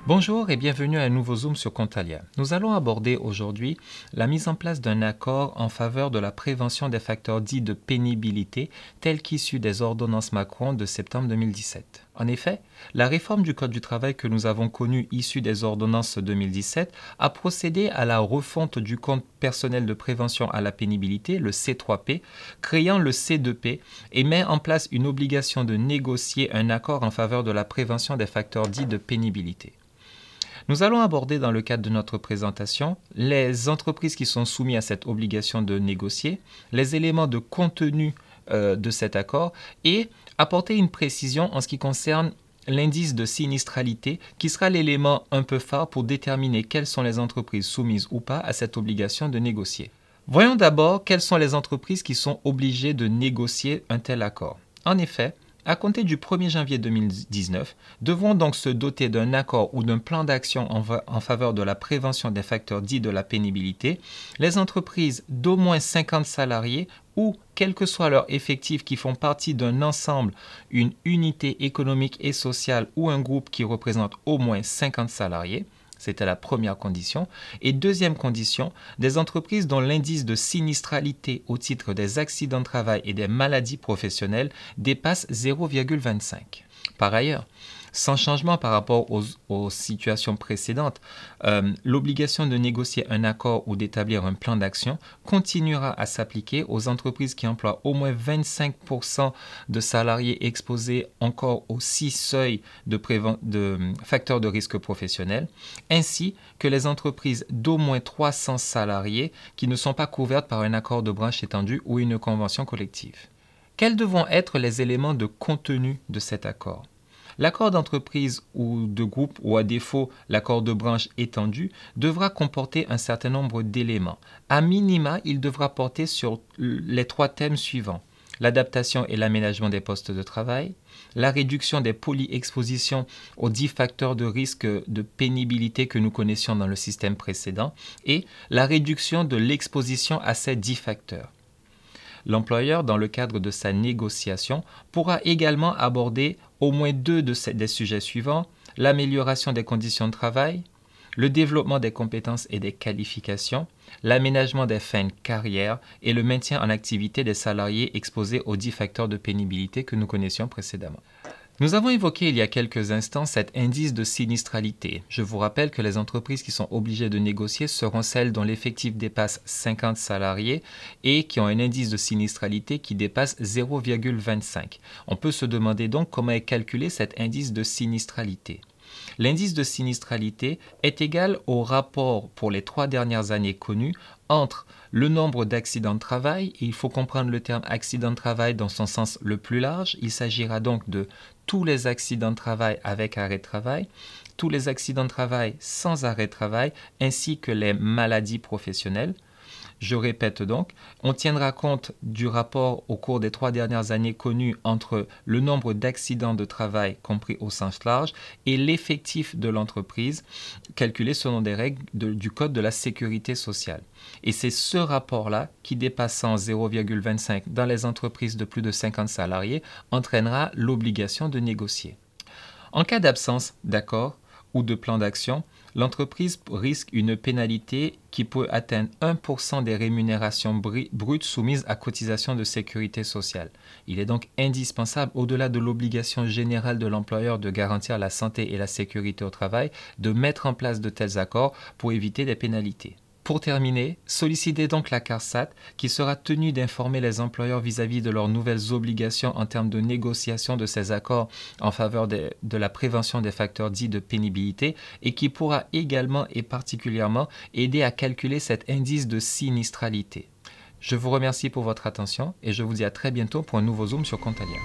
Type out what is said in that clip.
Bonjour et bienvenue à un nouveau Zoom sur Contalia. Nous allons aborder aujourd'hui la mise en place d'un accord en faveur de la prévention des facteurs dits de pénibilité tels qu'issus des ordonnances Macron de septembre 2017. En effet, la réforme du Code du travail que nous avons connue issue des ordonnances 2017 a procédé à la refonte du compte personnel de prévention à la pénibilité, le C3P, créant le C2P et met en place une obligation de négocier un accord en faveur de la prévention des facteurs dits de pénibilité. Nous allons aborder dans le cadre de notre présentation les entreprises qui sont soumises à cette obligation de négocier, les éléments de contenu de cet accord et apporter une précision en ce qui concerne l'indice de sinistralité qui sera l'élément un peu phare pour déterminer quelles sont les entreprises soumises ou pas à cette obligation de négocier. Voyons d'abord quelles sont les entreprises qui sont obligées de négocier un tel accord. En effet, à compter du 1er janvier 2019, devront donc se doter d'un accord ou d'un plan d'action en faveur de la prévention des facteurs dits de la pénibilité, les entreprises d'au moins 50 salariés ou, quel que soit leur effectif, qui font partie d'un ensemble, une unité économique et sociale ou un groupe qui représente au moins 50 salariés. C'était la première condition. Et deuxième condition, des entreprises dont l'indice de sinistralité au titre des accidents de travail et des maladies professionnelles dépasse 0,25. Par ailleurs, sans changement par rapport aux situations précédentes, l'obligation de négocier un accord ou d'établir un plan d'action continuera à s'appliquer aux entreprises qui emploient au moins 25% de salariés exposés encore aux 6 seuils de facteurs de risque professionnel, ainsi que les entreprises d'au moins 300 salariés qui ne sont pas couvertes par un accord de branche étendu ou une convention collective. Quels devront être les éléments de contenu de cet accord ? L'accord d'entreprise ou de groupe, ou à défaut l'accord de branche étendu, devra comporter un certain nombre d'éléments. À minima, il devra porter sur les 3 thèmes suivants: l'adaptation et l'aménagement des postes de travail, la réduction des polyexpositions aux 10 facteurs de risque de pénibilité que nous connaissions dans le système précédent, et la réduction de l'exposition à ces 10 facteurs. L'employeur, dans le cadre de sa négociation, pourra également aborder au moins 2 des sujets suivants: l'amélioration des conditions de travail, le développement des compétences et des qualifications, l'aménagement des fins de carrière et le maintien en activité des salariés exposés aux 10 facteurs de pénibilité que nous connaissions précédemment. Nous avons évoqué il y a quelques instants cet indice de sinistralité. Je vous rappelle que les entreprises qui sont obligées de négocier seront celles dont l'effectif dépasse 50 salariés et qui ont un indice de sinistralité qui dépasse 0,25. On peut se demander donc comment est calculé cet indice de sinistralité. L'indice de sinistralité est égal au rapport pour les 3 dernières années connues entre le nombre d'accidents de travail, et il faut comprendre le terme accident de travail dans son sens le plus large. Il s'agira donc de tous les accidents de travail avec arrêt de travail, tous les accidents de travail sans arrêt de travail, ainsi que les maladies professionnelles. Je répète donc, on tiendra compte du rapport au cours des 3 dernières années connu entre le nombre d'accidents de travail compris au sens large et l'effectif de l'entreprise calculé selon des règles du Code de la sécurité sociale. Et c'est ce rapport-là qui, dépassant 0,25 dans les entreprises de plus de 50 salariés, entraînera l'obligation de négocier. En cas d'absence d'accord ou de plan d'action, l'entreprise risque une pénalité qui peut atteindre 1% des rémunérations brutes soumises à cotisation de sécurité sociale. Il est donc indispensable, au-delà de l'obligation générale de l'employeur de garantir la santé et la sécurité au travail, de mettre en place de tels accords pour éviter des pénalités. Pour terminer, sollicitez donc la CARSAT qui sera tenue d'informer les employeurs vis-à-vis de leurs nouvelles obligations en termes de négociation de ces accords en faveur de la prévention des facteurs dits de pénibilité et qui pourra également et particulièrement aider à calculer cet indice de sinistralité. Je vous remercie pour votre attention et je vous dis à très bientôt pour un nouveau Zoom sur Contalia.